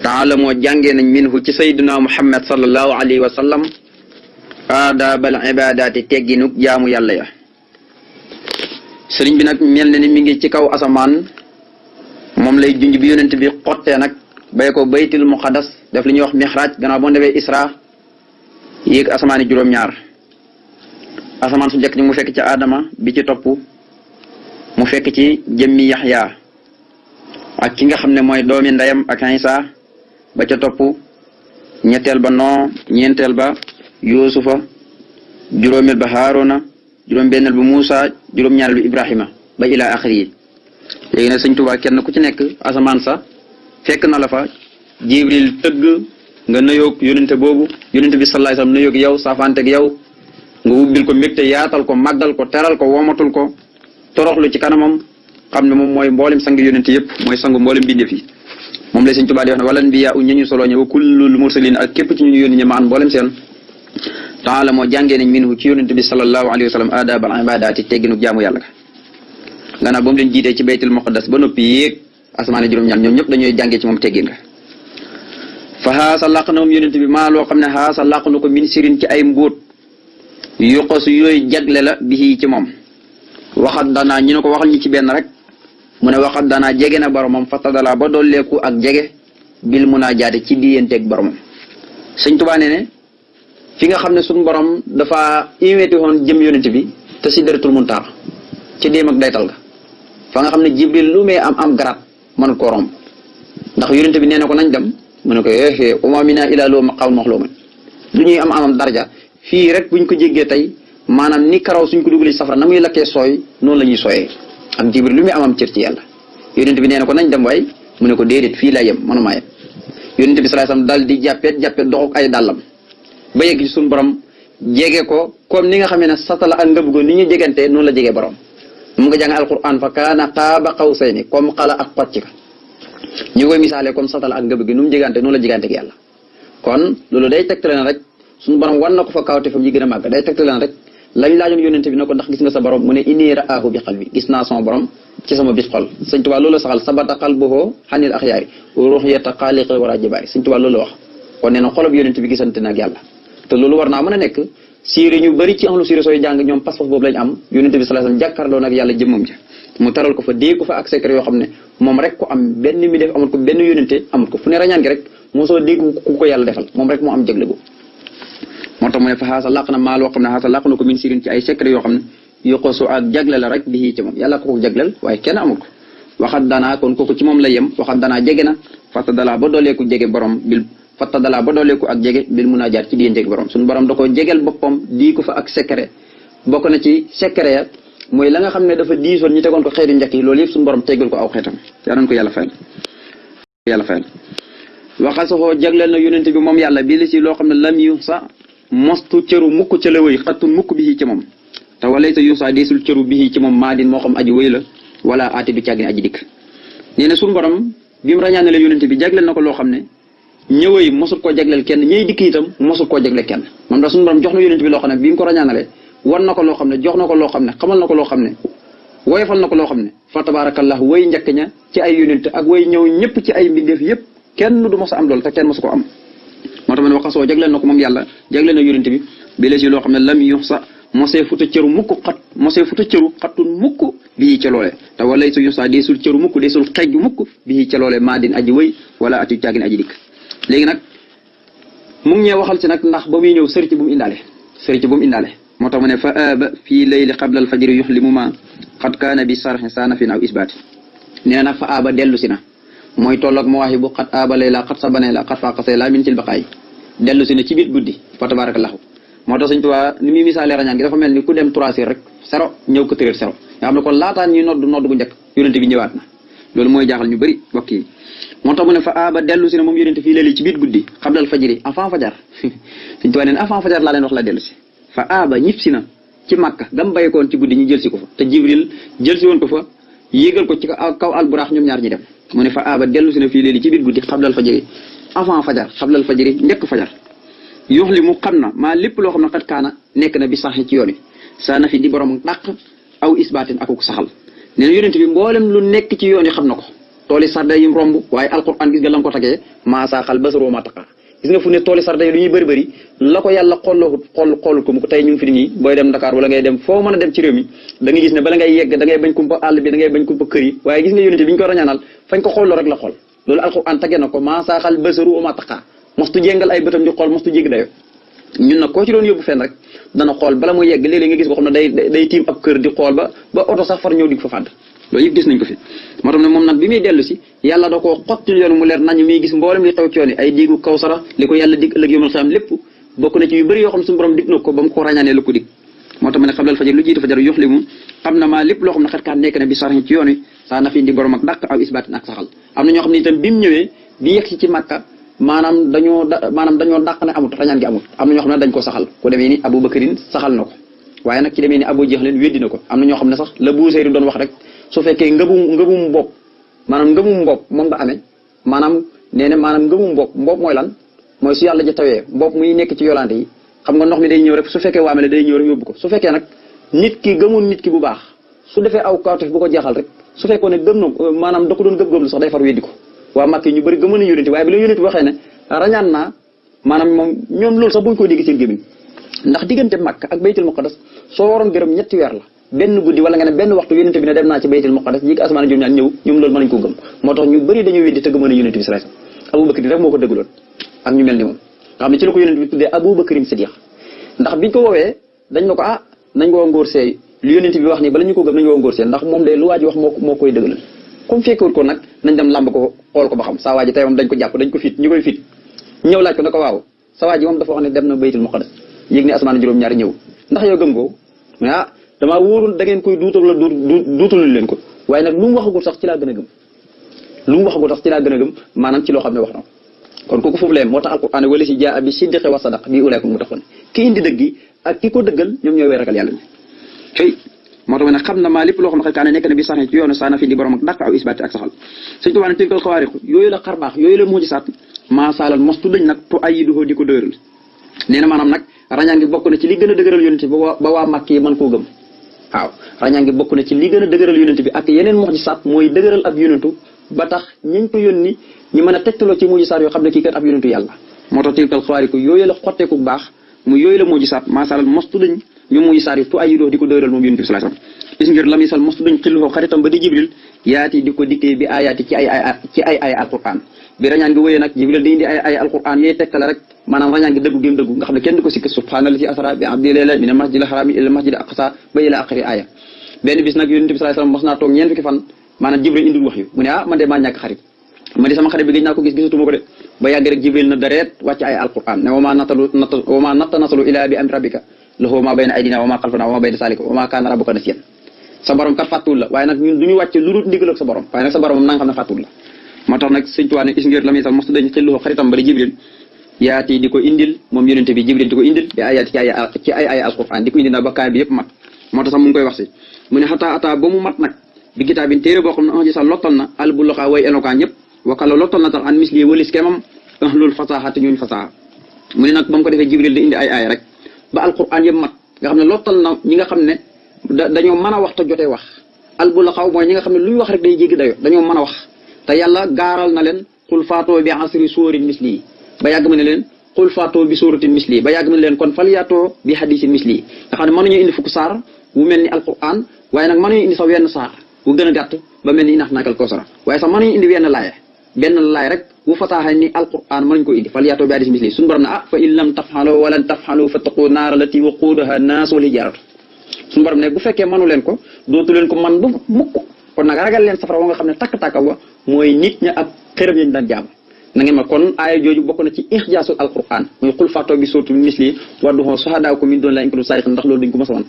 taalamoo jàngee nañ minhu ci sayyidina muhammad sallallahu alayhi wa sallam adabal ibadati tegginuk jaamu yàlla ya sëriñ bi nag mel na ni mi ngi ci kaw asamaan moom lay junj bi yonent bi xottee nag bay ko baytil muqaddas def li ñuy wax mixraaj gannaaw boo defee isra yéeg asamaani juróom-ñaar asamaan su njëkk ni mu fekk ci Adama bi ci topp mu fekk ci jëmmi Yaxya ak ki nga xam ne mooy doomi ndeyam ak Isa ba ca topp ñetteel ba Noo ñeenteel ba Yuusufa juróomeel ba Haaruna juróom-benneel ba Muusa juróom-ñaareel bi Ibrahima ba ila axiri yi léegi nag Sëñ Tuubaa kenn ku ci nekk asamaan sa fekk na la fa Jibril tëgg nga nuyoog yonente boobu yonente bi sallallahu alayhi wasallam nuyoog yow saafanteeg yow nga wubbil ko mbégte yaatal ko màggal ko teral ko womatul ko toroxlu ci kanamam xam ne moom mooy mboolem sang yonente yëpp mooy sangu mboolem bindeef yi moom lay Sëñ Tuubaa di wax ne wal anbiyaa ñañu solo ñëw wa kullul mursalin ak képp ci ñu yónni ña ma an mboolem seen taala moo jàngee nañ minhu ci yonente bi sallallahu alayhi wasallam adabal ibadaati tegginu jaamu yàlla ka gannaaw ba mu leen jiitee ci baytul muqaddas ba noppi yéeg asmaani juróom-ñaar ñoom ñëpp dañooy jàngee ci moom teggin nga fa xaasa làq na moom yonente bi maa loo xam ne xaasa làq na ko min sirin ci ay mbóot yoqosu yooyu jagle la bi ci moom waxat danaa ñu ne ko waxal ñi ci benn rek mu ne waxat danaa jege na boromam fatadala ba dolleeku ak jege bil munaajaati ci diyanteeg boromam Sëñ Tuubaa nee ne fi nga xam ne suñu borom dafa invité woon jëm yonente bi te sidratul muntaha ci déem ak daytal ga fa nga xam ne Jibril lu may am garaat mënut koo romb ndax yonente bi nee na ko nañ dem mu ne ko uma mina ila loo maqaam maxluuman lu ñuy am daraja fii rek buñ ko jéggee tey maanaam ni karaw suñ ko dugalee safara na muy lakkee sooy noonu la ñuy sooyee ak Jibril lu muy am cër ci yàlla yonente bi nee na ko nañ dem waaye mu ne ko déedéet fii laa yem mënumaa yem yonente bi sallallahu alayhi wasallam daal di jàppet doxuk ay dàllam ba yegg ci suñu borom jege ko comme ni nga xam ne satala ak ngëb go ni ñu jegantee noonu la jegee borom mu nga jàng alquran fa kaana qaaba qawsayni comme xala ak xocc ka ñu koy misaale comme satala ak ngëb gi nu mu jegante noonu la jegante ak yàlla kon loolu day tegtale na rek suñu borom wan na ko fa kawte fam yi gën a màgg day tegtale na rek lañ laajoon yónnente bi ne ko ndax gis nga sa borom mu ne inni ra'aahu bi qalbi gis naa sama borom ci sama bis xol Sëñ Tuubaa loolu la saxal sabata qalbuhu xanil axyaari ruuxiyata xaaliqi war a jibaari Sëñ Tuubaa loolu la wax kon nee na xolob yónnente bi gisante na ak yàlla te loolu war naa mën a nekk siire ñu bëri ci ahlu siire sooy jàng ñoom pas-pas boobu lañ am yónnente bi sallallahu alayhi wasallam jàkkaarloo nag yàlla jëmmam ja mu taral ko fa dee ko fa ak secret yoo xam ne moom rek ko am benn mi def amul ko benn yónnente amul ko fu ne rañaan gi rek moo soo dégg ku ko yàlla defal moom rek moo am jëgle gu moo tax mu ne fa xaasa làq na maa loo xam ne xaasa làq na ko min sirin ci ay secret yoo xam ne yoqosu ak jagle la rek bi ci moom yàlla ko jagleel waaye kenn amul ko waxat danaa kon kooku ci moom la yem waxat danaa jege na fasta dalaa ba dooleeku jege borom bil fatta dalaa ba dooleeku ak jege bil mun a jaar ci diyanteeg borom suñu borom da ko jegeel boppam dii ko fa ak secret bokk na ci secret ya mooy la nga xam ne dafa diisoon ñu tegoon ko xeetu njëkk yi loolu yëpp suñu borom teggal ko aw xeetam yaa nañ ko yàlla fayal waxa saxoo jagleel na yonente bi moom yàlla bi li si loo xam ne lam yu sa mostu cëru mukk ca la wëy xattun mukk bi ci moom te walay sa yu sa deesul cëru bi ci moom maa din moo xam aji wëy la wala aati du càggin aji dikk nee na suñu borom bi mu rañaanale yonente bi jagleel na ko loo xam ne ñëwee mosut koo jagleel kenn ñëy dikk itam mosut koo jagleel kenn moom da suñu borom jox na yonente bi loo xam ne bi mu ko rañaanale wan na ko loo xam ne jox na ko loo xam ne xamal na ko loo xam ne woyofal na ko loo xam ne fa tabarakallah way njëkk ña ci ay yonent ak way ñëw ñëpp ci ay mbindeef yëpp kenn du mos a am loolu te kenn mosu ko am moo tax ma ne waxasoo jagleel na ko moom yàlla jagleel na yonent bi la si loo xam ne lam yox sa mosee futa cëru xattun mukk bii ca loole te walay su yox sa deesul cëru mukk deesul xejju mukk bii ca loole maa din aji wëy wala ati caagin aji dikk léegi nag mu ngi ñee waxal ci nag ndax ba muy ñëw sëriñ bu mu indaale moo tax mu ne fa aba fii layli qabla al fajri yuxlimu ma xat kaana bi sarxi saanafin aw isbaati nee na nag fa aba dellu si na mooy tolloog ma waxi bu xat aba lay la xat sa banee la xat faqasee la min cil baqaay dellu si na ci biir guddi fa tabarakallahu moo tax Sëñ Tuubaa ni muy misaalee rañaan gi dafa mel ni ku dem 3 heures rek 0 ñëw ko tëréer 0 nga xam ne kon laataan ñuy nodd gu njëkk yonente bi ñëwaat na loolu mooy jaaxal ñu bëri mbokk yi moo tax mu ne fa aba dellu si na moom yonente fii léegi ci biir guddi xablal fajri avant fajar Sëñ Tuubaa neen avant fajar laa leen wax la dellu si fa aba ñib si na ci Makka gam baykoon ci guddi ñu jël si ko fa te Jibril jël si woon ko fa yéegal ko ci kaw alburaax ñoom ñaar ñi dem mu ne fa aba dellu si na fii léegi ci biir guddi xablal fajri avant fajar xablal fajri njëkk fajar yox li mu xam na maa lépp loo xam ne xat kaana nekk na bi sax ci yoon wi saa na fi di borom dàq aw isbaatin akuk saxal nee na yonent bi mboolem lu nekk ci yoon yi xam na ko tooli sarda yi romb waaye alquran gis nga lam ko tagee maa saaxal basaroo ma taqa gis nga fu ne tooli sarda yi lu ñuy bëri bëri la ko yàlla xoolul ko mu ko tey ñu ngi fi nii booy dem Dakar wala ngay dem foo mën a dem ci réew mi da nga gis ne bala ngay yegg da ngay bañ kumpa àll bi da ngay bañ kumpa kër yi waaye gis nga yonent bi ñu ko rañaanal fañ ko xooloo rek la xool loolu alquran tagee na ko maa saaxal basaroo ma taqa mostu jéngal ay bëtam di xool mostu jégg dayo ñun nag koo ci doon yóbbu fenn rek dana xool bala muy yegg léeg-léeg nga gis ko xam ne day tiim ab kër di xool ba oto sax far ñëw di fa fàdd loolu yëpp gis nañ ko fi moo tax ne moom nag bi muy dellu si yàlla da koo xottil yoon mu leer nañ muy gis mboolem li taw ci yoon yi ay digu Kawsara li ko yàlla dig ëllëg yomal xam lépp bokk na ci yu bëri yoo xam ne suñu borom dig na ko ba mu ko ràññaanee la ko dig moo tax ma ne xablal fajar lu jiitu fajar yox li mu xam na maa lépp loo xam ne xatkaan nekk na bi sarxi ci yoon wi saa na fi di borom ak dàq aw isbaatin ak saxal am na ñoo xam ne itam bi mu ñëwee bi yegg si ci Makka maanaam dañoo dàq ne amut rañaan gi amut am na ñoo xam ne dañ ko saxal ku demee ni Abu Bakrin saxal na ko waaye nag ci demee ni Abu Jahlin weddi na ko am na ñoo xam ne sax la Buusayri doon wax rek su fekkee ngëbum mbopp moom nga amee maanaam nee na maanaam ngëbum mbopp mooy lan mooy su yàlla ja tawee mbopp muy nekk ci yolante yi xam nga ndox mi day ñëw rek su fekkee waamele day ñëw rek yóbbu ko su fekkee nag nit ki gëmoon nit ki bu baax su defee aw kawtef bu ko jeexal rek su fekkoon ne gëm na maanaam da ko doon gëm-gëm lu sax day far weddi ko waa Makka ñu bëri gëmoon nañu yonent waaye bi la yonent waxee ne rañaan naa maanaam moom ñoom loolu sax buñ ko dégg seen gémmiñ ndax diggante Makka ak baytul muqaddas soo waroon gërëm 3 weer la benn guddi wala nga ne benn waxtu yonent bi ne dem naa ci baytul muqaddas yéeg asamaan juróom-ñaar ñëw ñoom loolu mën nañ ko gëm moo tax ñu bëri dañuy weddi te gëmoon na yonent bi sallallahu alayhi wasallam Abu Bakr rek moo ko dëggaloon ak ñu mel ni moom nga xam ne ci la ko yonent bi tuddee Abu Bakrin Siddiq ndax biñ ko woowee dañ na ko nañ woo ngóor seey lu yonent bi wax nii bala ñu ko gëm nañ woo ngóor seey ndax moom de lu waa ji wax moo koy dëggalal comme fekkewul ko nag nañ dem làmb ko xool ko ba xam saa waa ji tey moom dañ ko jàpp dañ ko fit ñu koy fit ñëw laaj ko ne ko waaw saa waa ji moom dafa wax ne dem na baytul muqaddas yéeg ne asamaan juróom-ñaari ñëw ndax yow gëm ko mais damaa wóorul da ngeen koy duutal la duutalul leen ko waaye nag lu mu waxagul sax ci laa gën a gëm maanaam ci loo xam ne wax na ko kon kooku foofu leen moo tax alquran wala si jaa bi siddiqi wa sadaq bii ulaykum mu taxoon ki indi dëgg gi ak ki ko dëggal ñoom ñooy way ragal yàlla moo tax ne xam na maa lépp loo xam ne xëy kaane nekk na bi sax ci yoonu saana fi di borom ak dàq aw isbaati ak saxal Sëñ Tuubaa ne tilkal xawaariqu yooyu la xarbaax yooyu la mujisaat maa saalal mostu dañ nag tu ayiduhoo di ko dëgëral nee na maanaam nag rañaan gi bokk na ci li gën a dëgëral yonent bi ba waa Màkk yi mën koo gëm waaw rañaan gi bokk na ci li gën a dëgëral yonent bi ak yeneen mujisaat mooy dëgëral ab yonentu ba tax ñiñ ko yónni ñu mën a tegtaloo ci mujisaat yoo xam ne kii kat ab yonentu yàlla moo tax tilkal xawaariqu yooyu la xotteeku baax mu yooyu la mujisaat maa saalal mostu dañ ñu mujisaat yi tu ayidoo di ko dëgëral moom yonent bi sallallahu alayhi wasallam gis ngir lamisal mostu dañ xilluxoo xaritam ba di Jibril yaati di ko dikkee bi ayaati ci ay alquran bi rañaan gi wéyee nag Jibril di indi ay alquran yooyu tegtale rek maanaam rañaan gi dëggu gém dëggu nga xam ne kenn du ko sikk subhaanallazi asra bi abdi laylan min al masjidil harami ila al masjidil aqsa ba ila akhiri aya benn bis nag yonent bi sallallahu alayhi wasallam mos naa toog 4 fukki fan maanaam Jibril indil wax yu mu ne man de maa ñàkk xarit man de sama xarit bi gëj naa ko gis gisatuma ko de ba yàgg rek Jibril na dareet wàcc ay alquran ne wama nattanasalu ila bi amri rabbika lahu ma bayna aydina wa ma xalfana wa ma bayna salika wa ma kaana rabbuka nasiyan sa borom kat fàttuwul la waaye nag ñun du ñu wàcce lu dul ndigal ak sa borom waaye nag sa borom moom na nga xam ne fàttuwul la moo tax nag Sëñ Tuubaa ne is ngir la misal mostu dañ xilluxoo xaritam bari Jibril yaati di ko indil moom yonente bi Jibril di ko indil bi ayaati ci ay alquran di ko indil na bakkaay bi yëpp mat moo tax sax mu ngi koy wax si mu ne xataa ataa ba mu mat nag bi kitaabin téere boo xam ne anji sax lottal na al bu loxaa way éloquent ñëpp wakala lottal na tax an misli walis kemam loolu fasaaxa te ñooñu fasaaxa mu ne nag ba mu ko defee Jibril di indi ay aaya rek ba alquran yëpp mat nga xam ne lottal na ñi nga xam ne dañoo mën a wax te jotee wax albulaxaw mooy ñi nga xam ne lu ñu wax rek day jéggi dayo dañoo mën a wax te yàlla gaaral na leen xul faatoo bi asri sóorin misli ba yàgg ma ne leen xul faatoo bi sóoratin misli ba yàgg ma ne leen kon fal yaatoo bi hadisin misli nga xam ne mënuñu indi fukk saar wu mel ni alquran waaye nag mënuñu indi sax wenn saar wu gën a gàtt ba mel ni inax naakal kawsara waaye sax mënuñu indi wenn laaya benn laay rek wu fataaxa ni alquran mënuñ ko indi fal yaatoo bi hadisin misli suñu borom ne fa in lam tafxalu walan tafxalu fattaqu naara lati waquudaha naas wal hijaaratu suñu borom ne bu fekkee mënu leen ko dootu leen ko man bu mukk kon nag ragal leen safara wa nga xam ne takk-takka wa mooy nit ña ak xërëm yañ daan jaam na ngeen ma kon aaya jooju bokk na ci ixjaasul alquran muy xul faatoo bi sootu misli wadduxoo soxadaakum min doon laa inkatu saariq ndax loolu dañ ko mos a wan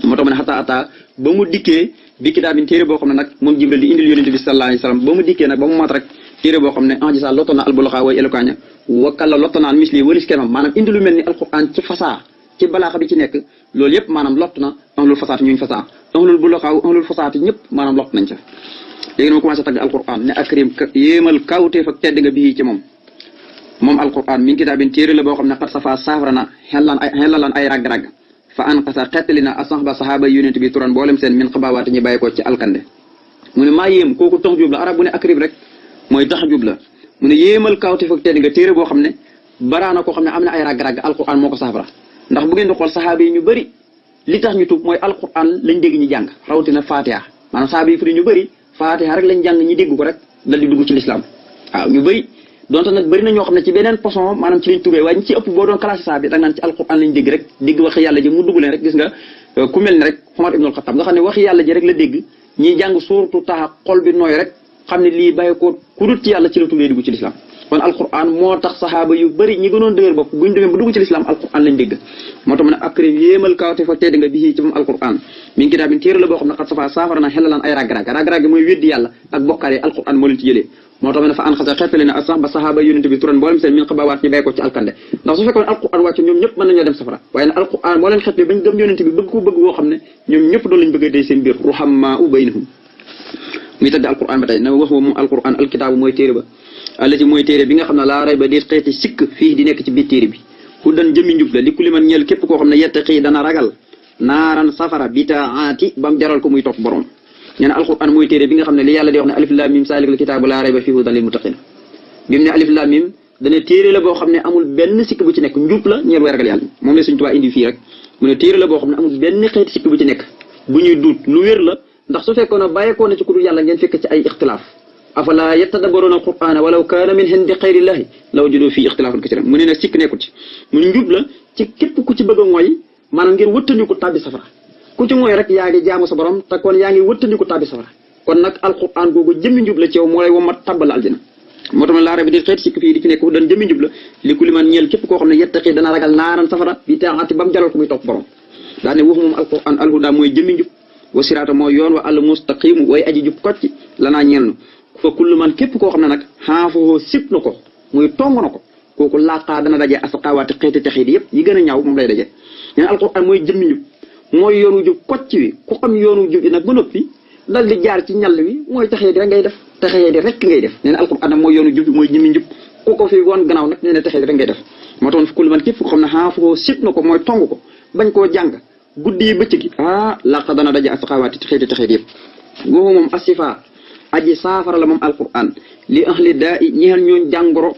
moo tax ma ne xataa ataa ba mu dikkee bi kitaabin téere boo xam ne nag moom Jibril di indil yonente bi sallallahu alayhi wasallam ba mu dikkee nag ba mu mat rek téere boo xam ne enjisa lotto na albulaxaa way elokaña wakkala lotto naan misli walis kemam maanaam indi lu mel ni alquran ci fasaa ci balaaxa bi ci nekk loolu yëpp maanaam lott na ahlul fasaati ñuñ fasaa ahlul bulaxaa ahlul fasaati ñëpp maanaam lott nañ ca léegi nag commencé tagg alquran ne akrim yéemal kawteef ak tedd nga bii ci moom alquran min kitaabin téere la boo xam ne xat safa saafara na xellalan ay ragg-ragg fa an xasa xettali na asaxba sahaaba yonent bi turan boolem seen min xabawaati ñi bàyyi ko ci alkande mu ne maa yéem kooku tax jub la arab bu ne akrim rek mooy tax jub la mu ne yéemal kawteef ak tedd nga téere boo xam ne baraana koo xam ne am na ay ragg-ragg alquran moo ko saafara ndax bu ngeen di xool sahaaba yi ñu bëri li tax ñu tuub mooy alquran lañ dégg ñu jàng rawatina fatiha maanaam sahaaba yi fu ñu bëri fatiha rek lañ jàng ñi dégg ko rek dal di dugg ci lislaam waaw ñu bëri donte nag bëri na ñoo xam ne ci beneen poson maanaam ci lañ tuubee waaye ñi ci ëpp boo doon classé sahaaba yi da nga naan ci alquran lañ dégg rek dégg waxi yàlla ji mu dugg leen rek gis nga ku mel ne rek Umar ibnul Xattaab nga xam ne waxi yàlla ji rek la dégg ñiy jàng suuratu Taaha xol bi nooy rek xam ne lii bàyyi ko ku dul ci yàlla ci la tuubee dugg ci lislaam kon alquran moo tax saxaaba yu bëri ñi gënoon dëgër bopp buñ demee bu dugg ci lislaam alquran lañ dégg moo tax mu ne akrim yéemal kawte fa tedd nga bii ci moom alquran min kitaabin téere la boo xam ne xat safa saafara na xelalaan ay ragg-ragg mooy weddi yàlla ak bokkaale alquran moo leen ci jëlee moo tax mu ne fa an xasa xeppale na sax ba saxaaba yonente bi turan mboolem seen min xabawaat ñu bàyyi ko ci alkande ndax su fekkoon alquran wàcc ñoom ñëpp mën nañoo dem safara waaye nag alquran moo leen xeppale bañ gëm yonente bi bëgg ko bëgg boo xam ne ñoom ñëpp doon lañ bëgg a dee seen biir ruhammaa baynahum muy tëdd alquran ba tey na wax moom alquran alkitaabu mooy téere ba allati mooy téere bi nga xam ne laa ray ba déet xeeti sikk fii di nekk ci biir téere bi ku dan jëmi njub la li ku li man ñeel képp koo xam ne yette xii dana ragal naaran safara bitaati ba mu jaral ko muy topp borom nee na alquran mooy téere bi nga xam ne li yàlla di wax ne alif lam mim saalikal kitaabu laa ray ba fii hudan lil muttaqin bi mu ne alif lam mim dana téere la boo xam ne amul benn sikk bu ci nekk njub la ñeel way ragal yàlla moom la Sëriñ Tuubaa indi fii rek mu ne téere la boo xam ne amul benn xeeti sikk bu ci nekk bu ñuy duut lu wér la ndax su fekkoon ne bàyyeekoo na ci ku dul yàlla ngeen fekk ci ay ixtilaaf afala yattadabbaruuna alqur'ana walaw kaana min indi xayrillahi law wajadu fii ixtilaafan kasiiran mu ne nag sikk nekkul ci mu ne njub la ci képp ku ci bëgg a mooy maanaam ngeen wëttandiku tàbbi safara ku ci mooy rek yaa ngi jaamu sa borom te kon yaa ngi wëttandiku tàbbi safara kon nag alqur'an googu jëmmi njub la ci yow moo lay womat tàbbal aljana moo tax laa rabi di xeet sikk fii di ci nekk dan jëmmi njub la li ku li man ñeel képp koo xam ne yettaqi dana ragal naaran safara bi taati ba mu jalal ko muy topp borom daa ne wax moom alqur'an alhuda mooy jëmmi njub wa siraata mooy yoon wa al mustaqimu way aji jub kocc lanaa ñeel nu fa kullu man képp koo xam ne nag xaafoo sib na ko muy tong na ko kooku laqaa dana daje asaqawaati xeeti texi di yëpp yi gën a ñaaw moom lay daje nee na alquran mooy jëmmi njub mooy yoonu jub kocc wi ku xam yoonu jub yi nag ba noppi dal di jaar ci ñàll wi mooy texee di rek ngay def texee di rek ngay def nee na alquran nag mooy yoonu jub mooy jëmmi njub ku ko fi woon gannaaw nag nee na texee di rek ngay def moo tax fa kullu man képp koo xam ne xaafoo sib na ko mooy tong ko bañ koo jàng guddi yi bëccëg gi laqa dana daje asaqawaati xeeti texee di yëpp googu moom asifa aji saafara la moom alquran li ahli daa i ñeel ñooñ jàngoro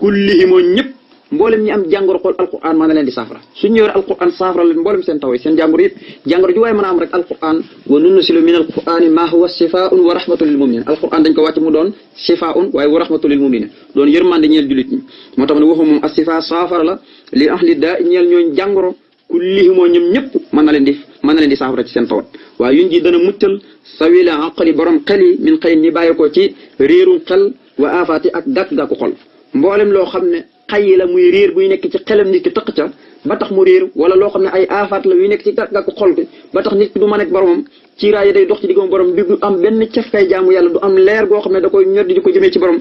kullihimoo ñëpp mboolem ñi am jàngoro xool alquran maa na leen di saafara suñu ñëwee alquran saafara leen mboolem seen taw yi seen jàngoro yëpp jàngoro ju waaye mën a am rek alquran wa nunazzilu min alqurani ma huwa shifaun wa rahmatun lil muminin alquran dañ ko wàcc mu doon shifaun waaye wa rahmatun lil muminin doon yërmande ñeel jullit ñi moo tax ne waxu moom asifa saafara la li ahli daa i ñeel ñooñ jàngoro kullihimoo ñoom ñëpp mën na leen di saafara ci seen tawat waaye yuñ ji dana muccal sawila aqali borom xel yi min xëy ni bàyyi ko ci réerum xel wa afaati ak gàkk-gàkku xol mboolem loo xam ne xay la muy réer buy nekk ci xelam nit ki tëq ca ba tax mu réer wala loo xam ne ay afaat la yuy nekk ci gàkk-gàkku xol bi ba tax nit ki du mën a nekk boromam ci raay day dox ci diggam borom bi du am benn caf kay jaamu yàlla du am leer goo xam ne da koy ñoddi di ko jëmee ci borom